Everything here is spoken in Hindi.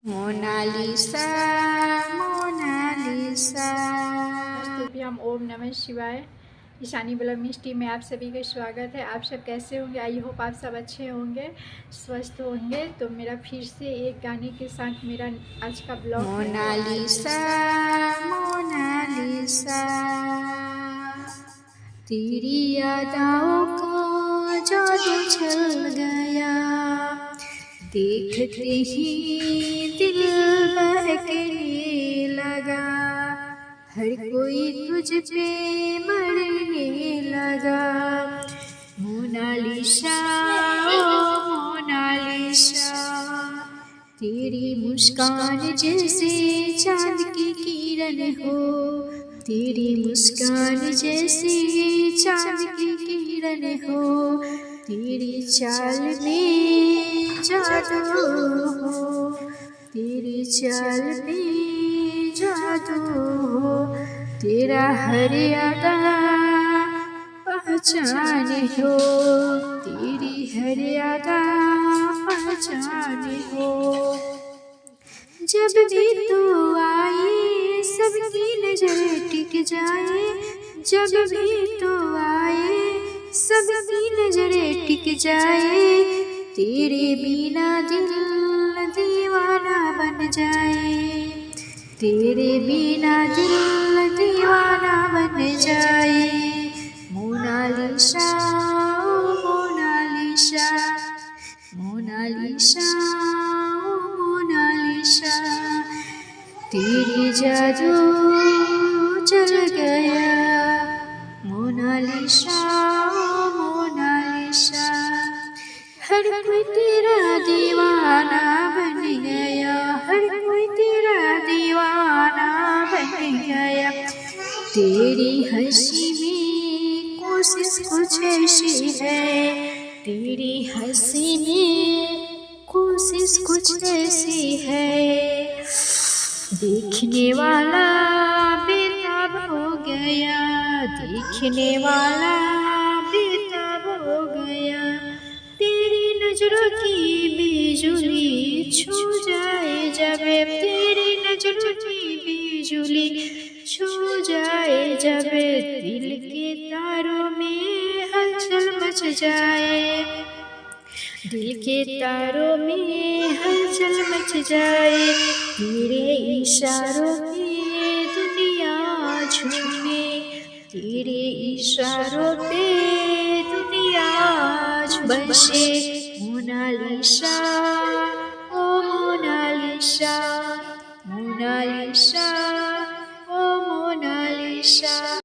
Mona Lisa Mona Lisa. स्तुभ्यम ओम नमः शिवाय। ईशानी ब्लॉग मिस्टी में आप सभी का स्वागत है। आप सब कैसे होंगे? आई होप आप सब अच्छे होंगे, स्वस्थ होंगे। तो मेरा फिर से एक गाने के साथ मेरा आज का ब्लॉग मोनालिसा मोनालिसा, तेरी यादों का जादू चल गया, देखते ही दिल बहकने लगा, हर कोई तुझ पे मरने लगा। मोनालिसा ओ मोनालिसा, तेरी मुस्कान जैसे चांद की किरण हो, तेरी मुस्कान जैसे चांद की किरण हो, तेरी चाल में जादू हो, तेरी चाल में जादू हो, तेरा हर अदा पहचाने हो, तेरी हर अदा पहचाने हो। जब भी तू आए सबकी नजर टिक जाए, जब भी तू आए सबकी नजर टिक जाए, तेरे बिना दिल दीवाना बन जाए, तेरे बिना दिल दीवाना बन जाए। मोनालिसा ओ मोनालिसा, मोनालिसा ओ मोनालिसा, तेरी जादू चल गया। मोनालिसा ओ मोनालिसा, हर कोई तेरा दीवाना बन गया, हर कोई तेरा दीवाना बन गया। तेरी हंसी में कोशिश कुछ ऐसी है, तेरी हंसी में कोशिश कुछ ऐसी है, देखने वाला बेताब हो गया, देखने वाला बेताब हो गया। तेरी नजरों की बिजुली छू जाए जब, तेरी नजरों की बिजुली छू जाए जब, दिल के तारों में हलचल मच जाए, दिल के तारों में हलचल मच जाए। तेरे इशारों पे दुनिया झूमे, तेरे इशारों पे दुनिया बसे। मोनालिसा ओ मोनालिसा, मोनालिसा ओ मोनालिसा।